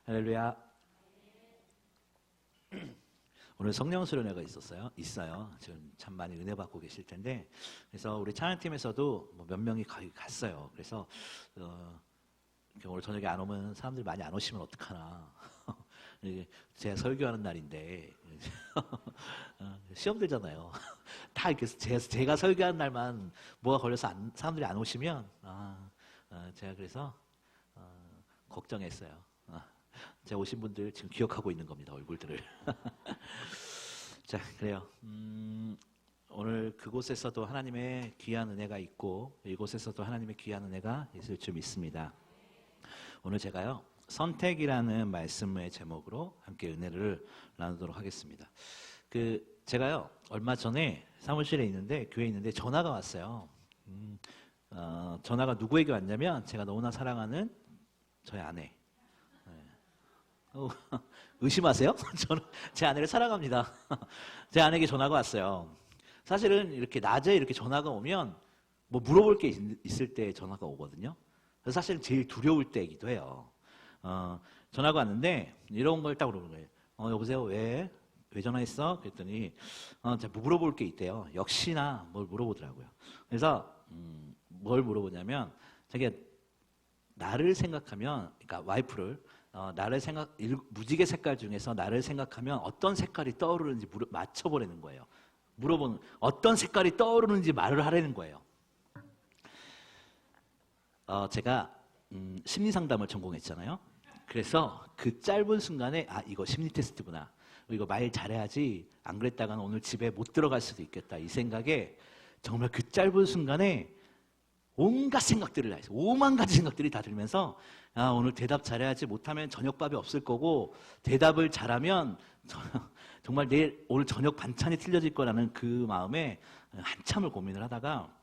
할렐루야. 오늘 성령 수련회가 있어요. 지금 참 많이 은혜 받고 계실 텐데, 그래서 우리 찬양팀에서도 뭐 몇 명이 거의 갔어요. 그래서 오늘 저녁에 안 오면 사람들이 많이 안 오시면 어떡하나. 제가 설교하는 날인데 시험 들잖아요. 다 이렇게 제가 설교하는 날만 뭐가 걸려서 사람들이 안 오시면 제가 그래서 걱정했어요. 제가 오신 분들 지금 기억하고 있는 겁니다. 얼굴들을. 자, 그래요. 오늘 그곳에서도 하나님의 귀한 은혜가 있고 이곳에서도 하나님의 귀한 은혜가 있을 줄 믿습니다. 오늘 제가요, 선택이라는 말씀의 제목으로 함께 은혜를 나누도록 하겠습니다. 제가요, 얼마 전에 사무실에 있는데, 교회에 있는데 전화가 왔어요. 전화가 누구에게 왔냐면 제가 너무나 사랑하는 저희 아내. 의심하세요? 저는 제 아내를 사랑합니다. 제 아내에게 전화가 왔어요. 사실은 이렇게 낮에 이렇게 전화가 오면 뭐 물어볼 게 있을 때 전화가 오거든요. 그래서 사실은 제일 두려울 때이기도 해요. 전화가 왔는데 이런 걸 딱 물어보는 거예요. 여보세요? 왜 전화했어? 그랬더니 제가 물어볼 게 있대요. 역시나 뭘 물어보더라고요. 그래서 뭘 물어보냐면 자기가 나를 생각하면, 그러니까 와이프를 무지개 색깔 중에서 나를 생각하면 어떤 색깔이 떠오르는지 맞춰보라는 거예요. 물어보는, 어떤 색깔이 떠오르는지 말을 하라는 거예요. 제가 심리상담을 전공했잖아요. 그래서 그 짧은 순간에 이거 심리 테스트구나. 이거 말 잘해야지, 안 그랬다가는 오늘 집에 못 들어갈 수도 있겠다. 이 생각에 정말 그 짧은 순간에 온갖 생각들을 다 했어요. 5만 가지 생각들이 다 들면서 오늘 대답 잘해야지, 못하면 저녁밥이 없을 거고, 대답을 잘하면 정말 오늘 저녁 반찬이 틀려질 거라는 그 마음에 한참을 고민을 하다가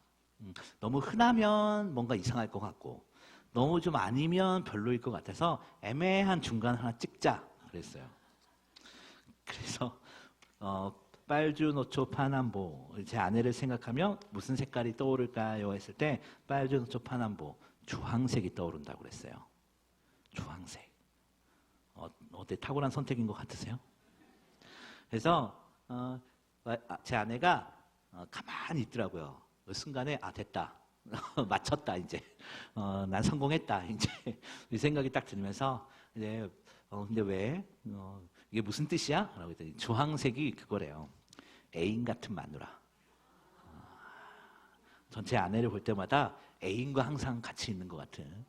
너무 흔하면 뭔가 이상할 것 같고 너무 좀 아니면 별로일 것 같아서 애매한 중간 하나 찍자 그랬어요. 그래서 빨주노초 파남보, 제 아내를 생각하면 무슨 색깔이 떠오를까요? 했을 때 빨주노초 파남보, 주황색이 떠오른다고 그랬어요. 주황색. 어때, 탁월한 선택인 것 같으세요? 그래서 제 아내가 가만히 있더라고요. 그 순간에 됐다. 맞췄다 이제. 난 성공했다 이제. 이 생각이 딱 들면서 이제 근데 왜? 이게 무슨 뜻이야? 라고 했더니 주황색이 그거래요. 애인 같은 마누라. 전체 아내를 볼 때마다 애인과 항상 같이 있는 것 같은.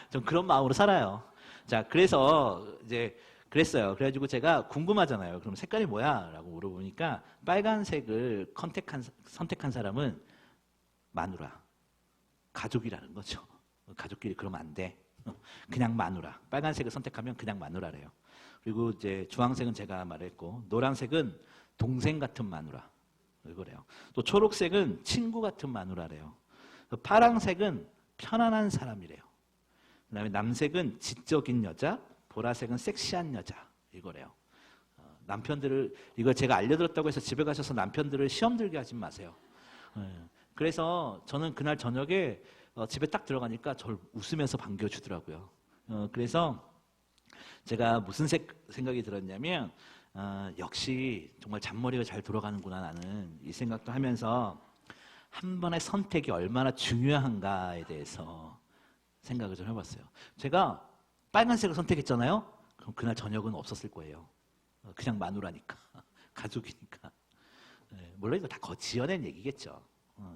좀 그런 마음으로 살아요. 자, 그래서 이제 그랬어요. 그래가지고 제가 궁금하잖아요. 그럼 색깔이 뭐야? 라고 물어보니까 빨간색을 선택한 사람은 마누라. 가족이라는 거죠. 가족끼리 그러면 안 돼. 그냥 마누라. 빨간색을 선택하면 그냥 마누라래요. 그리고 이제 주황색은 제가 말했고, 노란색은 동생 같은 마누라. 이거래요. 또 초록색은 친구 같은 마누라래요. 파랑색은 편안한 사람이래요. 그 다음에 남색은 지적인 여자, 보라색은 섹시한 여자. 이거래요. 남편들을, 이거 제가 알려드렸다고 해서 집에 가셔서 남편들을 시험 들게 하지 마세요. 그래서 저는 그날 저녁에 집에 딱 들어가니까 저를 웃으면서 반겨주더라고요. 그래서 제가 무슨 생각이 들었냐면 역시 정말 잔머리가 잘 돌아가는구나 나는, 이 생각도 하면서 한 번의 선택이 얼마나 중요한가에 대해서 생각을 좀 해봤어요. 제가 빨간색을 선택했잖아요. 그럼 그날 저녁은 없었을 거예요. 그냥 마누라니까. 가족이니까. 물론 이거 다 지어낸 얘기겠죠.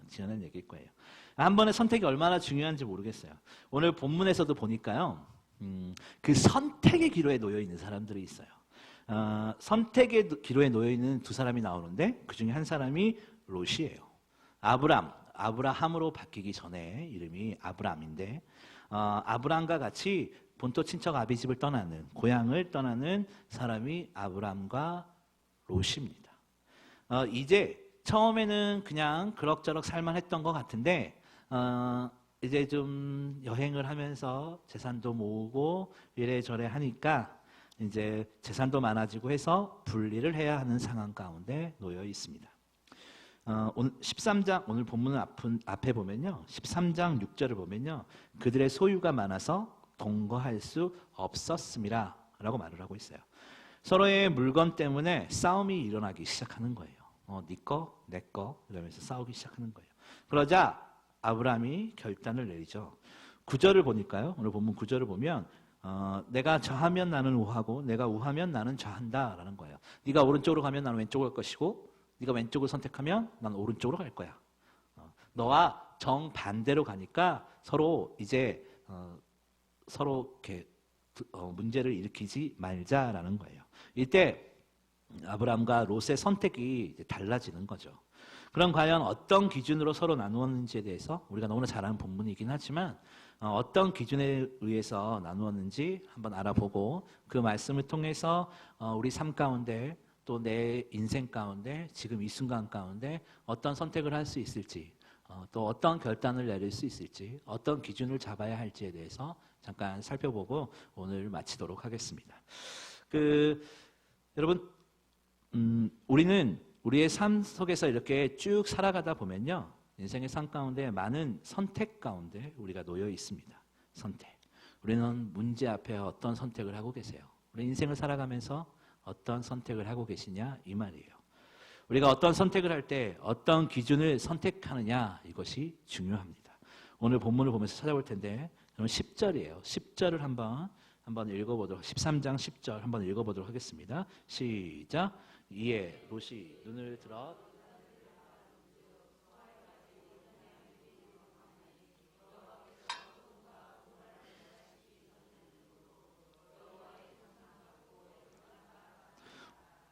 지어낸 얘기일 거예요. 한 번의 선택이 얼마나 중요한지 모르겠어요. 오늘 본문에서도 보니까요, 그 선택의 기로에 놓여 있는 사람들이 있어요. 선택의 기로에 놓여 있는 두 사람이 나오는데 그 중에 한 사람이 롯이에요. 아브라함으로 바뀌기 전에 이름이 아브람인데, 아브람과 같이 본토 친척 아비집을 떠나는, 고향을 떠나는 사람이 아브람과 롯입니다. 이제 처음에는 그냥 그럭저럭 살만했던 것 같은데 이제 좀 여행을 하면서 재산도 모으고 이래저래 하니까 이제 재산도 많아지고 해서 분리를 해야 하는 상황 가운데 놓여 있습니다. 오늘 13장 오늘 본문 앞에 보면요. 13장 6절을 보면요. 그들의 소유가 많아서 동거할 수 없었음이라 라고 말을 하고 있어요. 서로의 물건 때문에 싸움이 일어나기 시작하는 거예요. 네 거, 내 거 이러면서 싸우기 시작하는 거예요. 그러자 아브라함이 결단을 내리죠. 9절을 보니까요. 오늘 본문 9절을 보면 내가 저하면 나는 우하고 내가 우하면 나는 저한다라는 거예요. 네가 오른쪽으로 가면 나는 왼쪽으로 갈 것이고 네가 왼쪽을 선택하면 나는 오른쪽으로 갈 거야. 너와 정반대로 가니까 서로 이제 서로 이렇게 문제를 일으키지 말자라는 거예요. 이때 아브라함과 롯의 선택이 이제 달라지는 거죠. 그럼 과연 어떤 기준으로 서로 나누었는지에 대해서 우리가 너무나 잘 아는 본문이긴 하지만 어떤 기준에 의해서 나누었는지 한번 알아보고 그 말씀을 통해서 우리 삶 가운데 또 내 인생 가운데 지금 이 순간 가운데 어떤 선택을 할 수 있을지 또 어떤 결단을 내릴 수 있을지 어떤 기준을 잡아야 할지에 대해서 잠깐 살펴보고 오늘 마치도록 하겠습니다. 여러분 우리는 우리의 삶 속에서 이렇게 쭉 살아가다 보면요. 인생의 삶 가운데 많은 선택 가운데 우리가 놓여 있습니다. 선택. 우리는 문제 앞에 어떤 선택을 하고 계세요? 우리 인생을 살아가면서 어떤 선택을 하고 계시냐 이 말이에요. 우리가 어떤 선택을 할 때 어떤 기준을 선택하느냐 이것이 중요합니다. 오늘 본문을 보면서 찾아볼 텐데 10절이에요. 10절을 한번 읽어보도록 13장 10절 한번 읽어보도록 하겠습니다. 시작. 이에 롯이 눈을 들어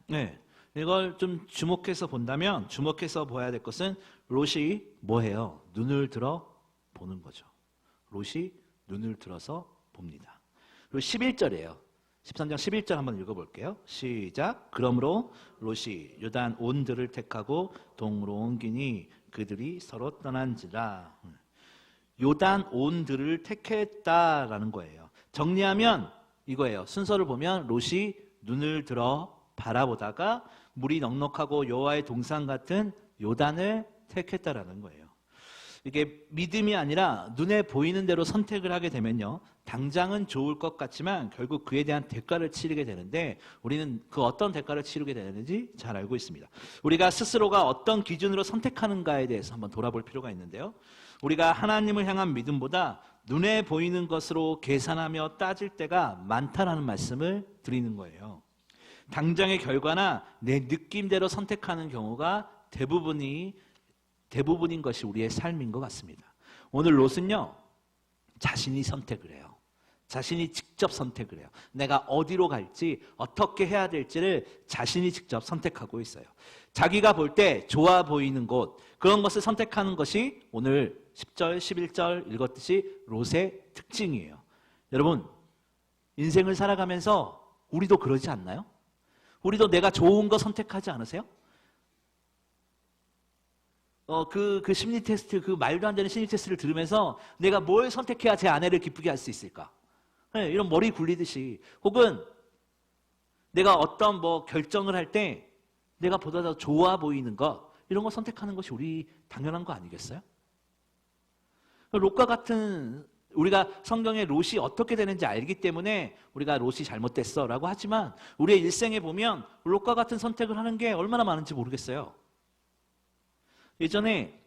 네, 이걸 좀 주목해서 본다면 주목해서 봐야 될 것은 롯이 뭐해요? 눈을 들어 보는 거죠. 롯이 눈을 들어서 봅니다. 그리고 11절이에요. 13장 11절 한번 읽어볼게요. 시작. 그러므로 롯이 요단 온들을 택하고 동으로 옮기니 그들이 서로 떠난지라. 요단 온들을 택했다라는 거예요. 정리하면 이거예요. 순서를 보면 롯이 눈을 들어 바라보다가 물이 넉넉하고 여호와의 동산 같은 요단을 택했다라는 거예요. 이게 믿음이 아니라 눈에 보이는 대로 선택을 하게 되면요. 당장은 좋을 것 같지만 결국 그에 대한 대가를 치르게 되는데 우리는 그 어떤 대가를 치르게 되는지 잘 알고 있습니다. 우리가 스스로가 어떤 기준으로 선택하는가에 대해서 한번 돌아볼 필요가 있는데요. 우리가 하나님을 향한 믿음보다 눈에 보이는 것으로 계산하며 따질 때가 많다라는 말씀을 드리는 거예요. 당장의 결과나 내 느낌대로 선택하는 경우가 대부분인 것이 우리의 삶인 것 같습니다. 오늘 롯은요, 자신이 선택을 해요. 자신이 직접 선택을 해요. 내가 어디로 갈지, 어떻게 해야 될지를 자신이 직접 선택하고 있어요. 자기가 볼 때 좋아 보이는 곳, 그런 것을 선택하는 것이 오늘 10절, 11절 읽었듯이 롯의 특징이에요. 여러분, 인생을 살아가면서 우리도 그러지 않나요? 우리도 내가 좋은 거 선택하지 않으세요? 그 심리 테스트, 그 말도 안 되는 심리 테스트를 들으면서 내가 뭘 선택해야 제 아내를 기쁘게 할 수 있을까? 네, 이런 머리 굴리듯이. 혹은 내가 어떤 결정을 할 때 내가 보다 더 좋아 보이는 것, 이런 거 선택하는 것이 우리 당연한 거 아니겠어요? 롯과 같은 우리가 성경에 롯이 어떻게 되는지 알기 때문에 우리가 롯이 잘못됐어 라고 하지만 우리의 일생에 보면 롯과 같은 선택을 하는 게 얼마나 많은지 모르겠어요. 예전에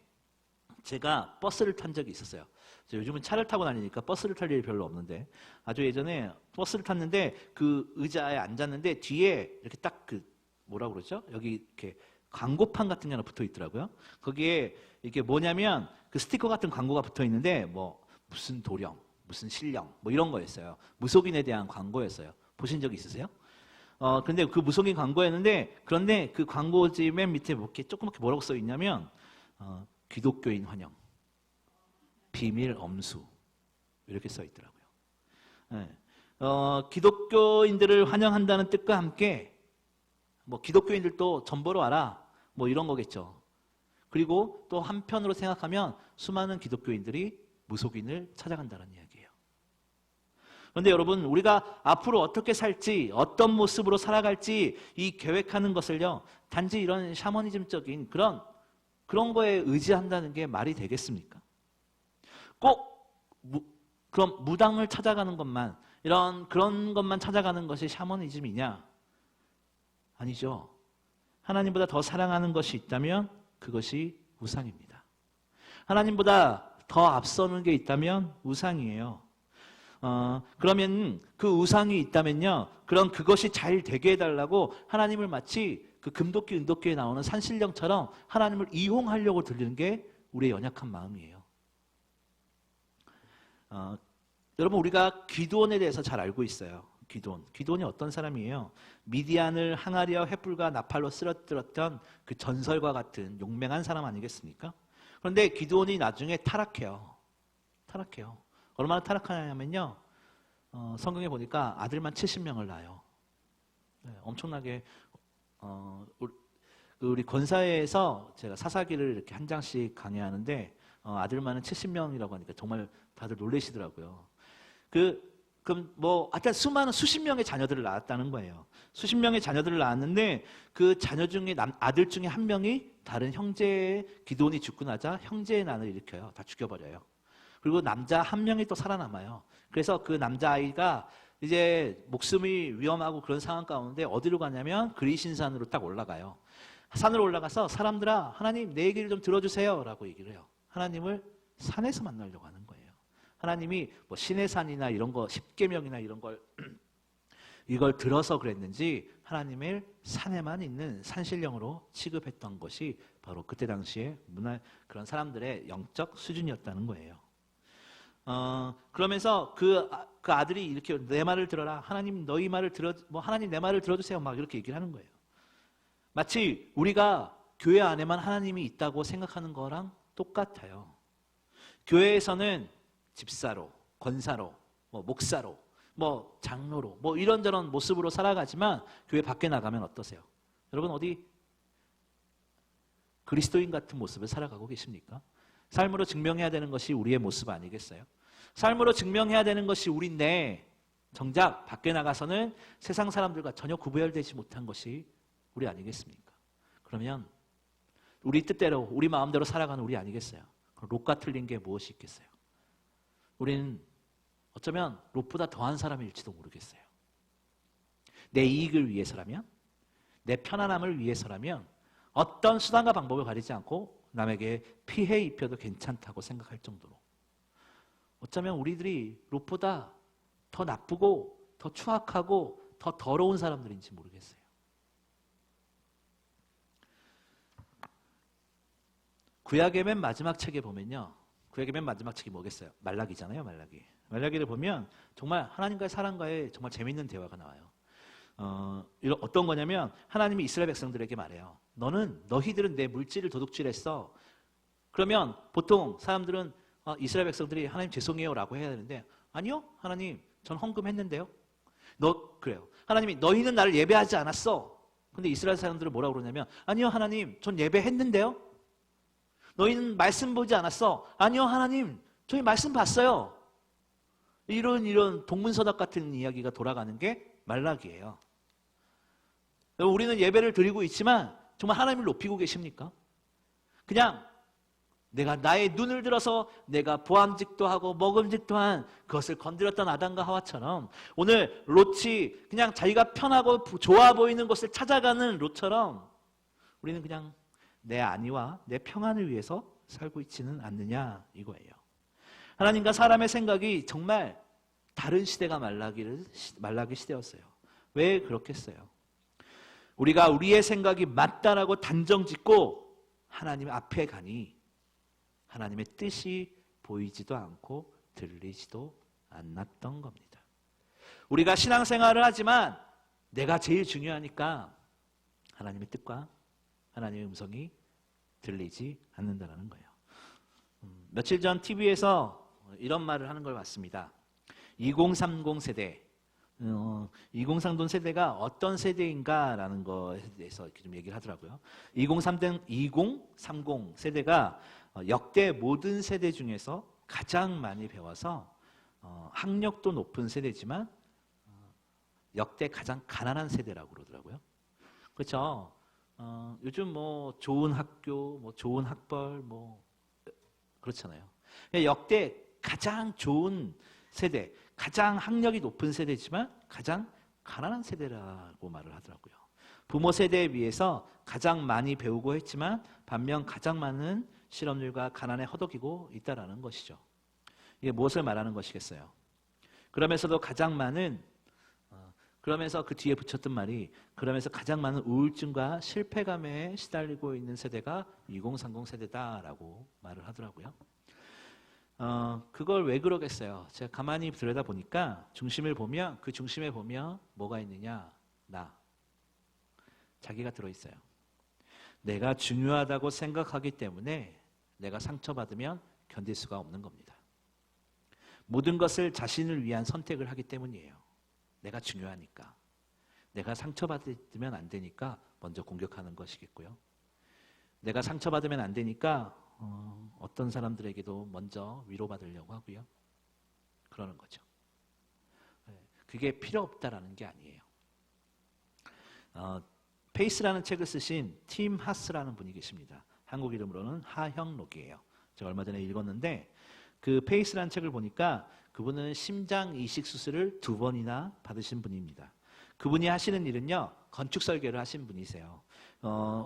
제가 버스를 탄 적이 있었어요. 요즘은 차를 타고 다니니까 버스를 탈 일이 별로 없는데 아주 예전에 버스를 탔는데 그 의자에 앉았는데 뒤에 이렇게 딱 뭐라고 그러죠? 여기 이렇게 광고판 같은 게 하나 붙어 있더라고요. 거기에 이게 뭐냐면 그 스티커 같은 광고가 붙어 있는데 무슨 도령, 무슨 신령, 이런 거였어요. 무속인에 대한 광고였어요. 보신 적 있으세요? 근데 그 무속인 광고였는데, 그런데 그 광고지 맨 밑에 이렇게 조그맣게 뭐라고 써 있냐면, 기독교인 환영, 비밀 엄수, 이렇게 써 있더라고요. 네. 기독교인들을 환영한다는 뜻과 함께, 기독교인들도 전 보러 와라, 이런 거겠죠. 그리고 또 한편으로 생각하면 수많은 기독교인들이 무속인을 찾아간다는 이야기예요. 그런데 여러분, 우리가 앞으로 어떻게 살지, 어떤 모습으로 살아갈지 이 계획하는 것을요, 단지 이런 샤머니즘적인 그런 그런 거에 의지한다는 게 말이 되겠습니까? 그럼 무당을 찾아가는 것만, 그런 것만 찾아가는 것이 샤머니즘이냐? 아니죠. 하나님보다 더 사랑하는 것이 있다면 그것이 우상입니다. 하나님보다 더 앞서는 게 있다면 우상이에요. 그러면 그 우상이 있다면요, 그럼 그것이 잘 되게 해달라고 하나님을 마치 그 금도끼 은도끼에 나오는 산신령처럼 하나님을 이용하려고 들리는 게 우리의 연약한 마음이에요. 여러분, 우리가 기드온에 대해서 잘 알고 있어요. 기드온이 어떤 사람이에요? 미디안을 항아리와 횃불과 나팔로 쓰러뜨렸던 그 전설과 같은 용맹한 사람 아니겠습니까? 그런데 기드온이 나중에 타락해요. 얼마나 타락하냐면요, 성경에 보니까 아들만 70명을 낳아요. 네, 엄청나게. 우리 권사회에서 제가 사사기를 이렇게 한 장씩 강의하는데 아들만은 70명이라고 하니까 정말 다들 놀라시더라고요. 그럼 하여튼 수십 명의 자녀들을 낳았다는 거예요. 수십 명의 자녀들을 낳았는데 그 자녀 중에 아들 중에 한 명이 다른 형제의 기드온이 죽고 나자 형제의 난을 일으켜요. 다 죽여버려요. 그리고 남자 한 명이 또 살아남아요. 그래서 그 남자아이가 이제 목숨이 위험하고 그런 상황 가운데 어디로 가냐면 그리신산으로 딱 올라가요. 산으로 올라가서 사람들아, 하나님 내 얘기를 좀 들어주세요 라고 얘기를 해요. 하나님을 산에서 만나려고 하는 거예요. 하나님이 신의 산이나 이런 거, 십계명이나 이런 걸 이걸 들어서 그랬는지 하나님을 산에만 있는 산신령으로 취급했던 것이 바로 그때 당시에 그런 사람들의 영적 수준이었다는 거예요. 그러면서 그 아들이 이렇게 내 말을 들어라. 하나님 너희 말을 하나님 내 말을 들어주세요. 막 이렇게 얘기를 하는 거예요. 마치 우리가 교회 안에만 하나님이 있다고 생각하는 거랑 똑같아요. 교회에서는 집사로, 권사로, 목사로, 장로로, 이런저런 모습으로 살아가지만 교회 밖에 나가면 어떠세요? 여러분 어디 그리스도인 같은 모습을 살아가고 계십니까? 삶으로 증명해야 되는 것이 우리의 모습 아니겠어요? 삶으로 증명해야 되는 것이 우리인데 정작 밖에 나가서는 세상 사람들과 전혀 구별되지 못한 것이 우리 아니겠습니까? 그러면 우리 뜻대로 우리 마음대로 살아가는 우리 아니겠어요? 그럼 롯과 틀린 게 무엇이 있겠어요? 우리는 어쩌면 롯보다 더한 사람일지도 모르겠어요. 내 이익을 위해서라면, 내 편안함을 위해서라면 어떤 수단과 방법을 가리지 않고 남에게 피해 입혀도 괜찮다고 생각할 정도로 어쩌면 우리들이 롯보다 더 나쁘고 더 추악하고 더 더러운 사람들인지 모르겠어요. 구약의 맨 마지막 책에 보면요, 구약의 맨 마지막 책이 뭐겠어요? 말라기잖아요. 말라기를 보면 정말 하나님과의 사람과의 정말 재밌는 대화가 나와요. 어떤 거냐면 하나님이 이스라엘 백성들에게 말해요. 너희들은 내 물질을 도둑질했어. 그러면 보통 사람들은 이스라엘 백성들이 하나님 죄송해요 라고 해야 되는데, 아니요 하나님 전 헌금했는데요. 그래요. 하나님이 너희는 나를 예배하지 않았어. 근데 이스라엘 사람들은 뭐라고 그러냐면, 아니요 하나님 전 예배했는데요. 너희는 말씀 보지 않았어. 아니요 하나님 저희 말씀 봤어요. 이런 동문서답 같은 이야기가 돌아가는 게 말라기예요. 우리는 예배를 드리고 있지만 정말 하나님을 높이고 계십니까? 그냥 내가 나의 눈을 들어서 내가 보암직도 하고 먹음직도 한 그것을 건드렸던 아담과 하와처럼 오늘 롯이 그냥 자기가 편하고 좋아 보이는 것을 찾아가는 롯처럼 우리는 그냥 내 안위와 내 평안을 위해서 살고 있지는 않느냐 이거예요. 하나님과 사람의 생각이 정말 다른 시대가 말라기 시대였어요. 왜 그렇겠어요? 우리가 우리의 생각이 맞다라고 단정짓고 하나님 앞에 가니 하나님의 뜻이 보이지도 않고 들리지도 않았던 겁니다. 우리가 신앙생활을 하지만 내가 제일 중요하니까 하나님의 뜻과 하나님의 음성이 들리지 않는다는 거예요. 며칠 전 TV에서 이런 말을 하는 걸 봤습니다. 2030 세대, 2030 세대가 어떤 세대인가라는 것에 대해서 이렇게 좀 얘기를 하더라고요. 2030 세대가 역대 모든 세대 중에서 가장 많이 배워서 학력도 높은 세대지만 역대 가장 가난한 세대라고 그러더라고요. 그렇죠? 요즘 뭐 좋은 학교, 뭐 좋은 학벌, 뭐 그렇잖아요. 역대 가장 좋은 세대, 가장 학력이 높은 세대지만 가장 가난한 세대라고 말을 하더라고요. 부모 세대에 비해서 가장 많이 배우고 했지만 반면 가장 많은 실업률과 가난에 허덕이고 있다라는 것이죠. 이게 무엇을 말하는 것이겠어요? 그러면서도 가장 많은 그러면서 그 뒤에 붙였던 말이 그러면서 가장 많은 우울증과 실패감에 시달리고 있는 세대가 2030 세대다라고 말을 하더라고요. 그걸 왜 그러겠어요? 제가 가만히 들여다보니까 중심을 보면 그 중심에 보면 뭐가 있느냐? 나. 자기가 들어있어요. 내가 중요하다고 생각하기 때문에 내가 상처받으면 견딜 수가 없는 겁니다. 모든 것을 자신을 위한 선택을 하기 때문이에요. 내가 중요하니까. 내가 상처받으면 안 되니까 먼저 공격하는 것이겠고요. 내가 상처받으면 안 되니까 어떤 사람들에게도 먼저 위로받으려고 하고요. 그러는 거죠. 그게 필요 없다라는 게 아니에요. 페이스라는 책을 쓰신 팀 하스라는 분이 계십니다. 한국 이름으로는 하형록이에요. 제가 얼마 전에 읽었는데 그 페이스라는 책을 보니까 그분은 심장 이식 수술을 2번이나 받으신 분입니다. 그분이 하시는 일은요, 건축 설계를 하신 분이세요.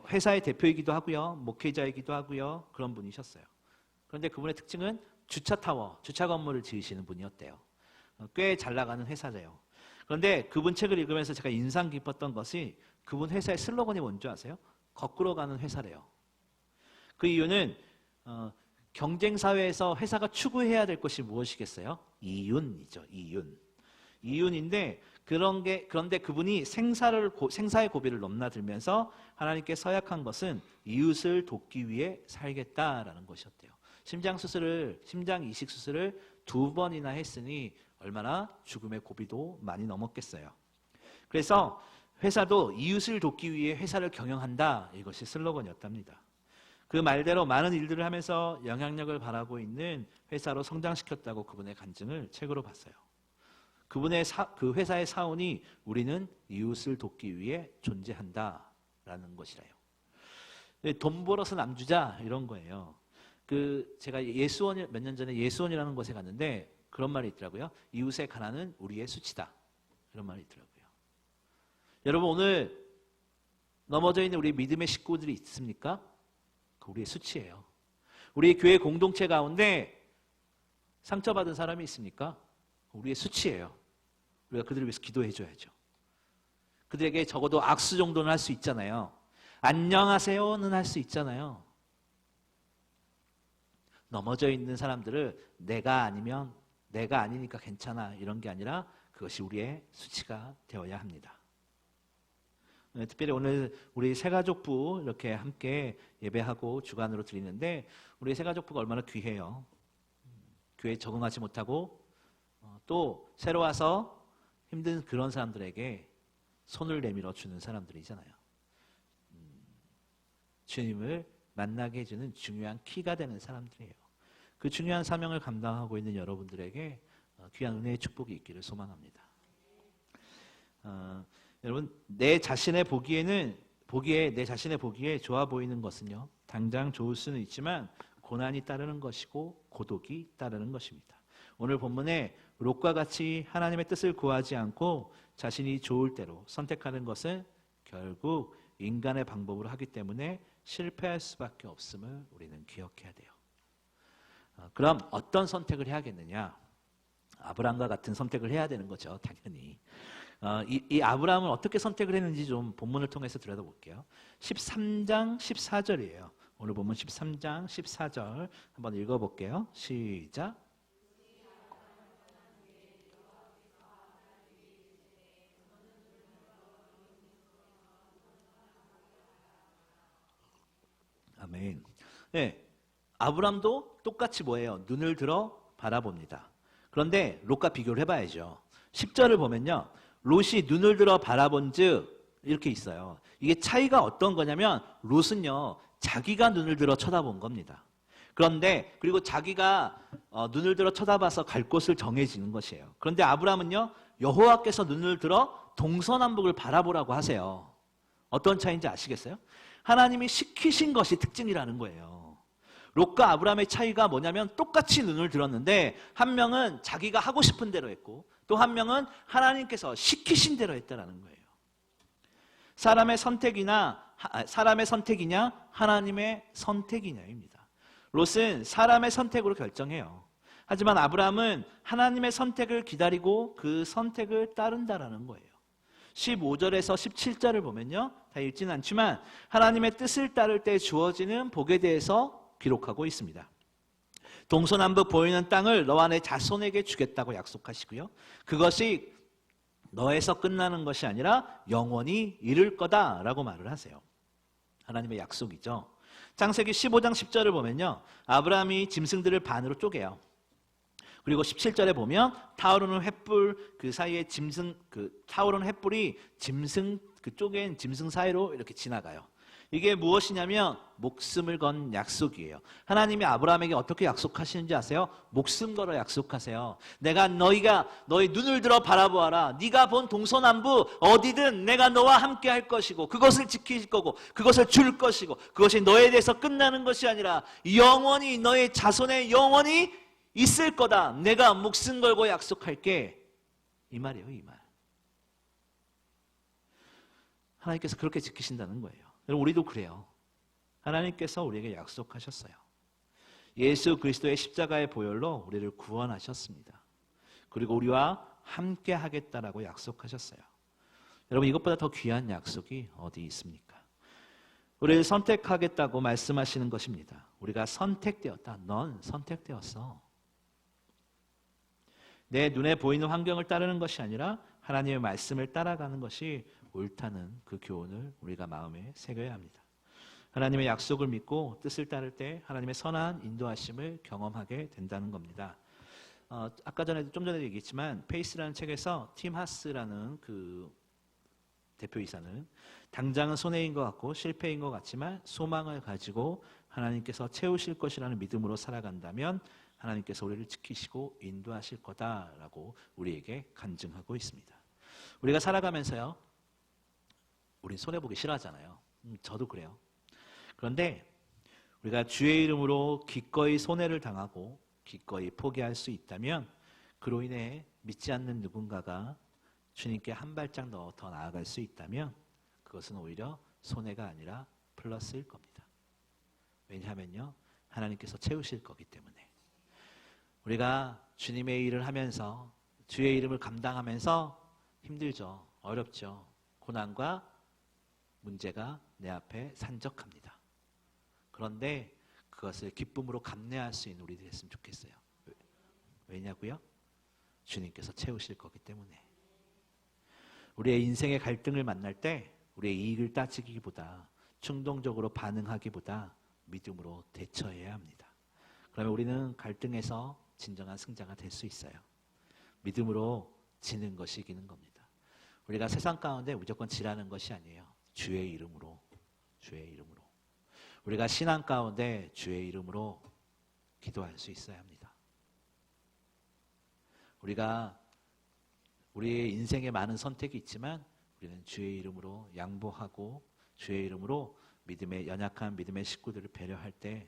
회사의 대표이기도 하고요, 목회자이기도 하고요, 그런 분이셨어요. 그런데 그분의 특징은 주차타워, 주차 건물을 지으시는 분이었대요. 꽤 잘 나가는 회사래요. 그런데 그분 책을 읽으면서 제가 인상 깊었던 것이 그분 회사의 슬로건이 뭔지 아세요? 거꾸로 가는 회사래요. 그 이유는 경쟁 사회에서 회사가 추구해야 될 것이 무엇이겠어요? 이윤이죠. 이윤인데 그런데 그분이 생사의 고비를 넘나들면서 하나님께 서약한 것은 이웃을 돕기 위해 살겠다라는 것이었대요. 심장 이식 수술을 2번이나 했으니 얼마나 죽음의 고비도 많이 넘었겠어요. 그래서 회사도 이웃을 돕기 위해 회사를 경영한다. 이것이 슬로건이었답니다. 그 말대로 많은 일들을 하면서 영향력을 바라고 있는 회사로 성장시켰다고 그분의 간증을 책으로 봤어요. 그 회사의 사원이 우리는 이웃을 돕기 위해 존재한다라는 것이래요. 돈 벌어서 남주자 이런 거예요. 제가 몇 년 전에 예수원이라는 곳에 갔는데 그런 말이 있더라고요. 이웃의 가난은 우리의 수치다. 이런 말이 있더라고요. 여러분 오늘 넘어져 있는 우리 믿음의 식구들이 있습니까? 그 우리의 수치예요. 우리 교회 공동체 가운데 상처받은 사람이 있습니까? 우리의 수치예요. 우리가 그들을 위해서 기도해 줘야죠. 그들에게 적어도 악수 정도는 할 수 있잖아요. 안녕하세요는 할 수 있잖아요. 넘어져 있는 사람들을 내가 아니니까 괜찮아 이런 게 아니라 그것이 우리의 수치가 되어야 합니다. 특별히 오늘 우리 새가족부 이렇게 함께 예배하고 주간으로 드리는데 우리 새가족부가 얼마나 귀해요. 교회에 적응하지 못하고 또 새로 와서 힘든 그런 사람들에게 손을 내밀어 주는 사람들이잖아요. 주님을 만나게 해주는 중요한 키가 되는 사람들이에요. 그 중요한 사명을 감당하고 있는 여러분들에게 귀한 은혜의 축복이 있기를 소망합니다. 여러분 내 자신의 보기에 좋아 보이는 것은요 당장 좋을 수는 있지만 고난이 따르는 것이고 고독이 따르는 것입니다. 오늘 본문에 롯과 같이 하나님의 뜻을 구하지 않고 자신이 좋을 대로 선택하는 것은 결국 인간의 방법으로 하기 때문에 실패할 수밖에 없음을 우리는 기억해야 돼요. 그럼 어떤 선택을 해야겠느냐? 아브라함과 같은 선택을 해야 되는 거죠. 당연히. 이 아브라함을 어떻게 선택을 했는지 좀 본문을 통해서 들여다볼게요. 13장 14절이에요. 오늘 본문 13장 14절 한번 읽어볼게요. 시작. 아멘. 네, 아브람도 똑같이 뭐예요? 눈을 들어 바라봅니다. 그런데 롯과 비교를 해봐야죠. 10절을 보면요. 롯이 눈을 들어 바라본 즉 이렇게 있어요. 이게 차이가 어떤 거냐면 롯은요. 자기가 눈을 들어 쳐다본 겁니다. 그런데 그리고 자기가 눈을 들어 쳐다봐서 갈 곳을 정해지는 것이에요. 그런데 아브람은요. 여호와께서 눈을 들어 동서남북을 바라보라고 하세요. 어떤 차이인지 아시겠어요? 하나님이 시키신 것이 특징이라는 거예요. 롯과 아브라함의 차이가 뭐냐면 똑같이 눈을 들었는데 한 명은 자기가 하고 싶은 대로 했고 또 한 명은 하나님께서 시키신 대로 했다라는 거예요. 사람의 선택이냐 하나님의 선택이냐입니다. 롯은 사람의 선택으로 결정해요. 하지만 아브라함은 하나님의 선택을 기다리고 그 선택을 따른다라는 거예요. 15절에서 17절을 보면요, 다 읽지는 않지만 하나님의 뜻을 따를 때 주어지는 복에 대해서 기록하고 있습니다. 동서남북 보이는 땅을 너와 내 자손에게 주겠다고 약속하시고요, 그것이 너에서 끝나는 것이 아니라 영원히 이를 거다라고 말을 하세요. 하나님의 약속이죠. 창세기 15장 10절을 보면요, 아브라함이 짐승들을 반으로 쪼개요. 그리고 17절에 보면 타오르는 횃불 그 사이에 타오르는 횃불이 짐승 쪼갠 짐승 사이로 이렇게 지나가요. 이게 무엇이냐면 목숨을 건 약속이에요. 하나님이 아브라함에게 어떻게 약속하시는지 아세요? 목숨 걸어 약속하세요. 내가 너희 눈을 들어 바라보아라. 네가 본 동서남북 어디든 내가 너와 함께 할 것이고 그것을 지킬 거고 그것을 줄 것이고 그것이 너에 대해서 끝나는 것이 아니라 영원히 너의 자손의 영원히 있을 거다. 내가 목숨 걸고 약속할게. 이 말이에요, 이 말. 하나님께서 그렇게 지키신다는 거예요. 여러분, 우리도 그래요. 하나님께서 우리에게 약속하셨어요. 예수 그리스도의 십자가의 보혈로 우리를 구원하셨습니다. 그리고 우리와 함께 하겠다라고 약속하셨어요. 여러분, 이것보다 더 귀한 약속이 어디 있습니까? 우리를 선택하겠다고 말씀하시는 것입니다. 우리가 선택되었다. 넌 선택되었어. 내 눈에 보이는 환경을 따르는 것이 아니라 하나님의 말씀을 따라가는 것이 옳다는 그 교훈을 우리가 마음에 새겨야 합니다. 하나님의 약속을 믿고 뜻을 따를 때 하나님의 선한 인도하심을 경험하게 된다는 겁니다. 아까 좀 전에 얘기했지만 페이스라는 책에서 팀 하스라는 그 대표이사는 당장은 손해인 것 같고 실패인 것 같지만 소망을 가지고 하나님께서 채우실 것이라는 믿음으로 살아간다면 하나님께서 우리를 지키시고 인도하실 거다라고 우리에게 간증하고 있습니다. 우리가 살아가면서요, 우린 손해보기 싫어하잖아요. 저도 그래요. 그런데 우리가 주의 이름으로 기꺼이 손해를 당하고 기꺼이 포기할 수 있다면 그로 인해 믿지 않는 누군가가 주님께 한 발짝 더 나아갈 수 있다면 그것은 오히려 손해가 아니라 플러스일 겁니다. 왜냐하면요, 하나님께서 채우실 거기 때문에. 우리가 주님의 일을 하면서 주의 이름을 감당하면서 힘들죠. 어렵죠. 고난과 문제가 내 앞에 산적합니다. 그런데 그것을 기쁨으로 감내할 수 있는 우리들이 됐으면 좋겠어요. 왜냐고요? 주님께서 채우실 거기 때문에. 우리의 인생의 갈등을 만날 때 우리의 이익을 따지기보다 충동적으로 반응하기보다 믿음으로 대처해야 합니다. 그러면 우리는 갈등에서 진정한 승자가 될 수 있어요. 믿음으로 지는 것이 이기는 겁니다. 우리가 세상 가운데 무조건 지라는 것이 아니에요. 주의 이름으로, 주의 이름으로. 우리가 신앙 가운데 주의 이름으로 기도할 수 있어야 합니다. 우리가 우리의 인생에 많은 선택이 있지만 우리는 주의 이름으로 양보하고 주의 이름으로 연약한 믿음의 식구들을 배려할 때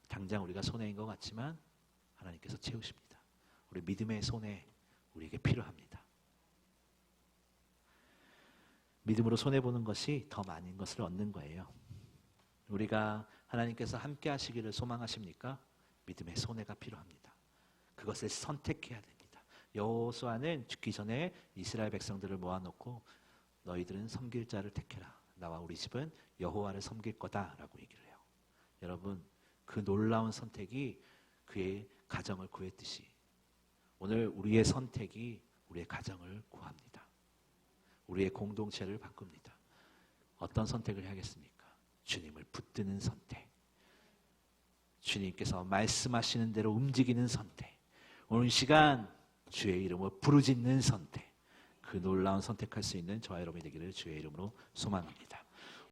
당장 우리가 손해인 것 같지만 하나님께서 채우십니다. 우리 믿음의 손해 우리에게 필요합니다. 믿음으로 손해보는 것이 더 많은 것을 얻는 거예요. 우리가 하나님께서 함께 하시기를 소망하십니까? 믿음의 손해가 필요합니다. 그것을 선택해야 됩니다. 여호수아는 죽기 전에 이스라엘 백성들을 모아놓고 너희들은 섬길 자를 택해라. 나와 우리 집은 여호와를 섬길 거다라고 얘기를 해요. 여러분, 그 놀라운 선택이 그의 가정을 구했듯이 오늘 우리의 선택이 우리의 가정을 구합니다. 우리의 공동체를 바꿉니다. 어떤 선택을 해야겠습니까? 주님을 붙드는 선택. 주님께서 말씀하시는 대로 움직이는 선택. 오늘 시간 주의 이름을 부르짖는 선택. 그 놀라운 선택할 수 있는 저와 여러분이 되기를 주의 이름으로 소망합니다.